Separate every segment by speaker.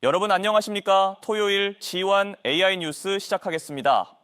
Speaker 1: 여러분 안녕하십니까? 토요일 G1 AI 뉴스 시작하겠습니다.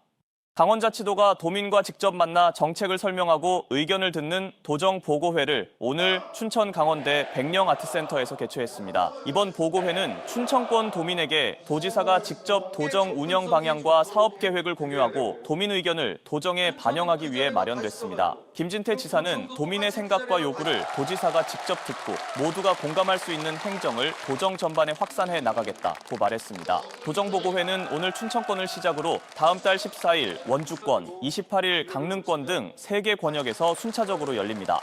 Speaker 1: 강원자치도가 도민과 직접 만나 정책을 설명하고 의견을 듣는 도정보고회를 오늘 춘천 강원대 백령아트센터에서 개최했습니다. 이번 보고회는 춘천권 도민에게 도지사가 직접 도정 운영 방향과 사업 계획을 공유하고 도민 의견을 도정에 반영하기 위해 마련됐습니다. 김진태 지사는 도민의 생각과 요구를 도지사가 직접 듣고 모두가 공감할 수 있는 행정을 도정 전반에 확산해 나가겠다고 말했습니다. 도정보고회는 오늘 춘천권을 시작으로 다음 달 14일 원주권, 28일 강릉권 등 3개 권역에서 순차적으로 열립니다.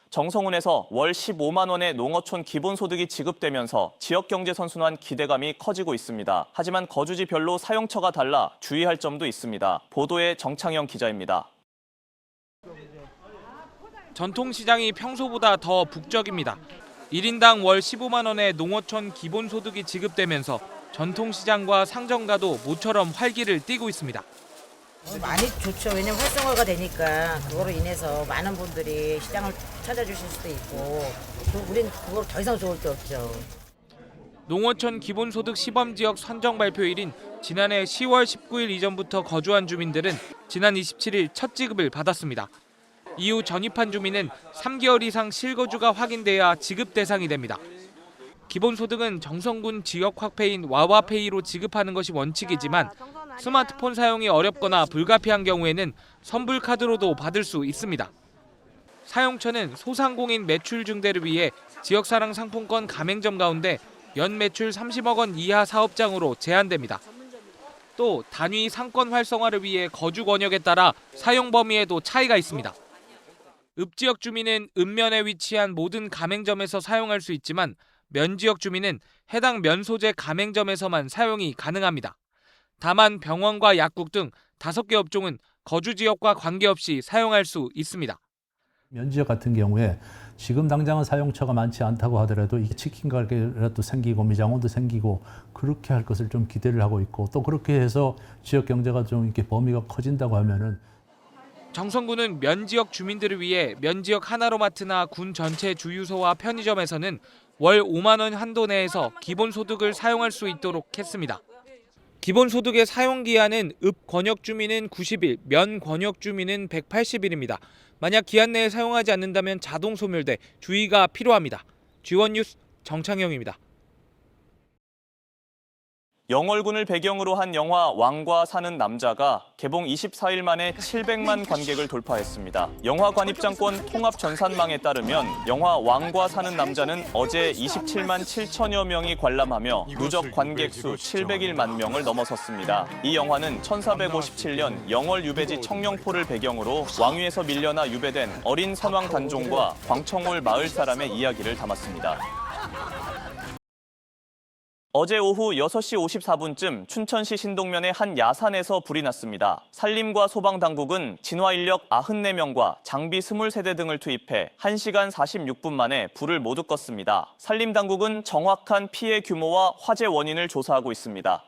Speaker 1: 정성훈에서 월 15만 원의 농어촌 기본소득이 지급되면서 지역경제 선순환 기대감이 커지고 있습니다. 하지만 거주지별로 사용처가 달라 주의할 점도 있습니다. 보도에 정창영 기자입니다.
Speaker 2: 전통시장이 평소보다 더 북적입니다. 1인당 월 15만 원의 농어촌 기본소득이 지급되면서 전통시장과 상점가도 모처럼 활기를 띠고 있습니다.
Speaker 3: 많이 좋죠. 왜냐면 활성화가 되니까 그거로 인해서 많은 분들이 시장을 찾아주실 수도 있고 우린 그거 더 이상 좋을 게 없죠.
Speaker 2: 농어촌 기본소득 시범지역 선정 발표일인 지난해 10월 19일 이전부터 거주한 주민들은 지난 27일 첫 지급을 받았습니다. 이후 전입한 주민은 3개월 이상 실거주가 확인돼야 지급 대상이 됩니다. 기본소득은 정성군 지역화폐인 와와페이로 지급하는 것이 원칙이지만 스마트폰 사용이 어렵거나 불가피한 경우에는 선불카드로도 받을 수 있습니다. 사용처는 소상공인 매출 증대를 위해 지역사랑 상품권 가맹점 가운데 연 매출 30억 원 이하 사업장으로 제한됩니다. 또 단위 상권 활성화를 위해 거주 권역에 따라 사용 범위에도 차이가 있습니다. 읍지역 주민은 읍면에 위치한 모든 가맹점에서 사용할 수 있지만 면지역 주민은 해당 면 소재 가맹점에서만 사용이 가능합니다. 다만 병원과 약국 등 5개 업종은 거주 지역과 관계없이 사용할 수 있습니다.
Speaker 4: 면지역 같은 경우에 지금 당장은 사용처가 많지 않다고 하더라도 이게 치킨 가게라도 생기고 미장원도 생기고 그렇게 할 것을 좀 기대를 하고 있고 또 그렇게 해서 지역 경제가 좀 이렇게 범위가 커진다고 하면은
Speaker 2: 정성군은 면지역 주민들을 위해 면지역 하나로마트나 군 전체 주유소와 편의점에서는 월 5만 원 한도 내에서 기본소득을 사용할 수 있도록 했습니다. 기본소득의 사용기한은 읍 권역 주민은 90일, 면 권역 주민은 180일입니다. 만약 기한 내에 사용하지 않는다면 자동 소멸돼 주의가 필요합니다. G1 뉴스 정창영입니다.
Speaker 1: 영월군을 배경으로 한 영화 왕과 사는 남자가 개봉 24일 만에 700만 관객을 돌파했습니다. 영화 관입장권 통합 전산망에 따르면 영화 왕과 사는 남자는 어제 27만 7천여 명이 관람하며 누적 관객 수 701만 명을 넘어섰습니다. 이 영화는 1457년 영월 유배지 청령포를 배경으로 왕위에서 밀려나 유배된 어린 선왕 단종과 광청올 마을 사람의 이야기를 담았습니다. 어제 오후 6시 54분쯤 춘천시 신동면의 한 야산에서 불이 났습니다. 산림과 소방당국은 진화 인력 94명과 장비 23대 등을 투입해 1시간 46분 만에 불을 모두 껐습니다. 산림당국은 정확한 피해 규모와 화재 원인을 조사하고 있습니다.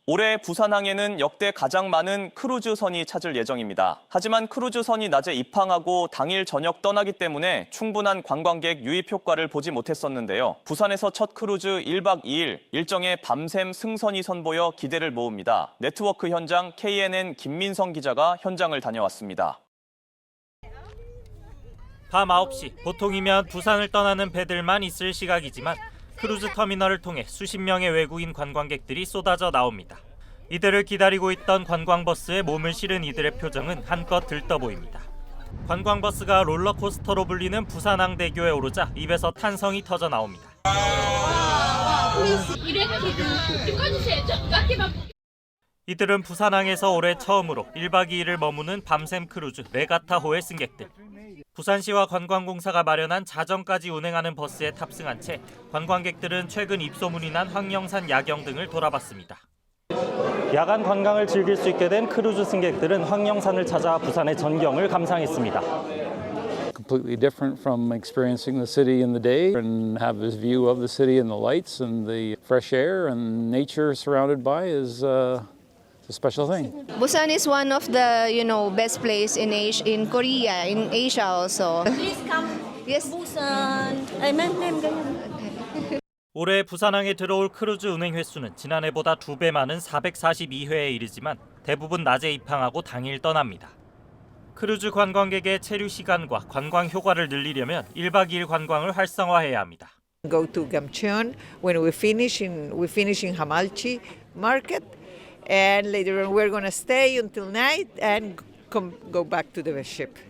Speaker 1: 올해 부산항에는 역대 가장 많은 크루즈선이 찾을 예정입니다. 하지만 크루즈선이 낮에 입항하고 당일 저녁 떠나기 때문에 충분한 관광객 유입 효과를 보지 못했었는데요. 부산에서 첫 크루즈 1박 2일 일정에 밤샘 승선이 선보여 기대를 모읍니다. 네트워크 현장 KNN 김민성 기자가 현장을 다녀왔습니다.
Speaker 5: 밤 9시, 보통이면 부산을 떠나는 배들만 있을 시각이지만 크루즈 터미널을 통해 수십 명의 외국인 관광객들이 쏟아져 나옵니다. 이들을 기다리고 있던 관광버스에 몸을 실은 이들의 표정은 한껏 들떠 보입니다. 관광버스가 롤러코스터로 불리는 부산항대교에 오르자 입에서 탄성이 터져 나옵니다. 이들은 부산항에서 올해 처음으로 1박 2일을 머무는 밤샘 크루즈 레가타호의 승객들. 부산시와 관광공사가 마련한 자정까지 운행하는 버스에 탑승한 채 관광객들은 최근 입소문이 난 황령산 야경 등을 돌아봤습니다. 야간 관광을 즐길 수 있게 된 크루즈 승객들은 황령산을 찾아 부산의 전경을 감상했습니다.
Speaker 6: Completely different from experiencing the city in the day and have this view of the city and the lights and the fresh air and nature surrounded by is a special thing.
Speaker 7: Busan is one of the, best place in Asia, in Korea, in Asia also.
Speaker 8: Please come
Speaker 7: Yes. Busan. Ay, ma'am, ganyan.
Speaker 5: 올해 부산항에 들어올 크루즈 운행 횟수는 지난해보다 2배 많은 442회에 이르지만 대부분 낮에 입항하고 당일 떠납니다. 크루즈 관광객의 체류 시간과 관광 효과를 늘리려면 1박 2일 관광을 활성화해야 합니다.
Speaker 8: Go to Gamcheon when we finish in Hamalchi market, and later on we're going to stay until night and go back to the ship.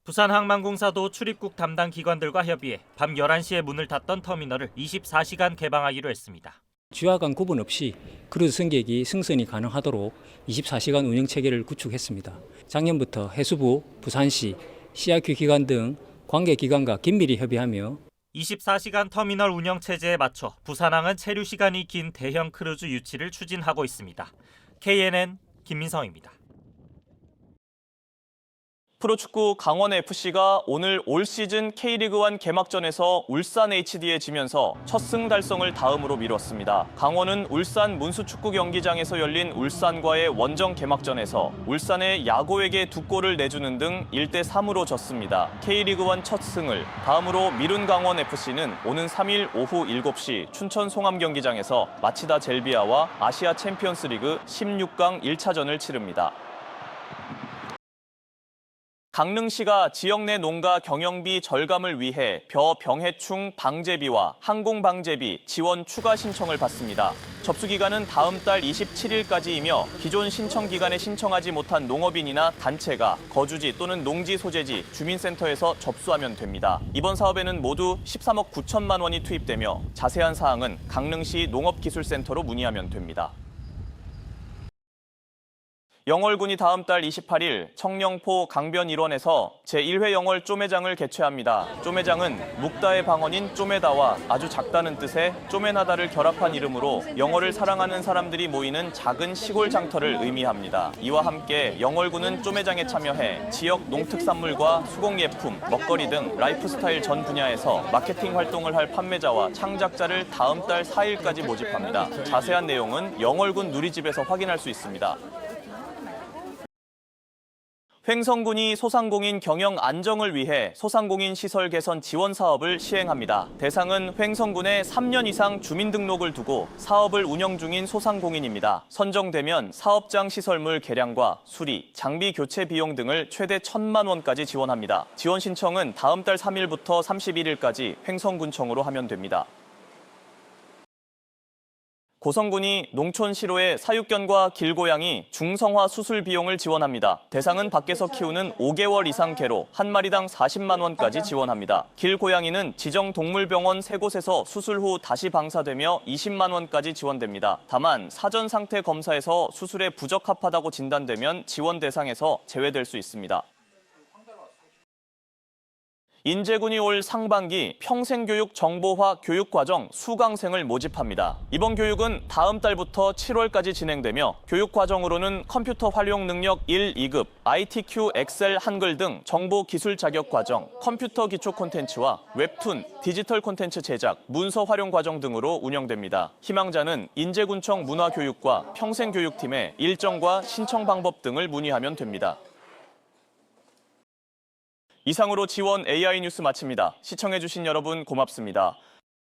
Speaker 5: 부산항만공사도 출입국 담당 기관들과 협의해 밤 11시에 문을 닫던 터미널을 24시간 개방하기로 했습니다.
Speaker 9: 주와 간 구분 없이 크루즈 승객이 승선이 가능하도록 24시간 운영 체계를 구축했습니다. 작년부터 해수부, 부산시, CRQ 기관 등 관계기관과 긴밀히 협의하며
Speaker 5: 24시간 터미널 운영 체제에 맞춰 부산항은 체류 시간이 긴 대형 크루즈 유치를 추진하고 있습니다. KNN 김민성입니다.
Speaker 1: 프로축구 강원FC가 오늘 올 시즌 K리그1 개막전에서 울산 HD에 지면서 첫 승 달성을 다음으로 미뤘습니다. 강원은 울산 문수축구 경기장에서 열린 울산과의 원정 개막전에서 울산의 야고에게 2골을 내주는 등 1대3으로 졌습니다. K리그1 첫 승을 다음으로 미룬 강원FC는 오는 3일 오후 7시 춘천 송암 경기장에서 마치다 젤비아와 아시아 챔피언스리그 16강 1차전을 치릅니다. 강릉시가 지역 내 농가 경영비 절감을 위해 병해충 방제비와 항공방제비 지원 추가 신청을 받습니다. 접수기간은 다음 달 27일까지이며 기존 신청 기간에 신청하지 못한 농업인이나 단체가 거주지 또는 농지 소재지 주민센터에서 접수하면 됩니다. 이번 사업에는 모두 13억 9천만 원이 투입되며 자세한 사항은 강릉시 농업기술센터로 문의하면 됩니다. 영월군이 다음 달 28일 청령포 강변 일원에서 제1회 영월 쪼매장을 개최합니다. 쪼매장은 묵다의 방언인 쪼매다와 아주 작다는 뜻의 쪼매나다를 결합한 이름으로 영월을 사랑하는 사람들이 모이는 작은 시골 장터를 의미합니다. 이와 함께 영월군은 쪼매장에 참여해 지역 농특산물과 수공예품, 먹거리 등 라이프스타일 전 분야에서 마케팅 활동을 할 판매자와 창작자를 다음 달 4일까지 모집합니다. 자세한 내용은 영월군 누리집에서 확인할 수 있습니다. 횡성군이 소상공인 경영 안정을 위해 소상공인 시설 개선 지원 사업을 시행합니다. 대상은 횡성군에 3년 이상 주민등록을 두고 사업을 운영 중인 소상공인입니다. 선정되면 사업장 시설물 개량과 수리, 장비 교체 비용 등을 최대 1,000만 원까지 지원합니다. 지원 신청은 다음 달 3일부터 31일까지 횡성군청으로 하면 됩니다. 고성군이 농촌 시로의 사육견과 길고양이 중성화 수술 비용을 지원합니다. 대상은 밖에서 키우는 5개월 이상 개로 한 마리당 40만 원까지 지원합니다. 길고양이는 지정 동물병원 3곳에서 수술 후 다시 방사되며 20만 원까지 지원됩니다. 다만 사전 상태 검사에서 수술에 부적합하다고 진단되면 지원 대상에서 제외될 수 있습니다. 인제군이 올 상반기 평생교육 정보화 교육과정 수강생을 모집합니다. 이번 교육은 다음 달부터 7월까지 진행되며 교육과정으로는 컴퓨터 활용 능력 1, 2급, ITQ, 엑셀, 한글 등 정보 기술 자격 과정, 컴퓨터 기초 콘텐츠와 웹툰, 디지털 콘텐츠 제작, 문서 활용 과정 등으로 운영됩니다. 희망자는 인제군청 문화교육과 평생교육팀에 일정과 신청 방법 등을 문의하면 됩니다. 이상으로 지원 AI 뉴스 마칩니다. 시청해주신 여러분 고맙습니다.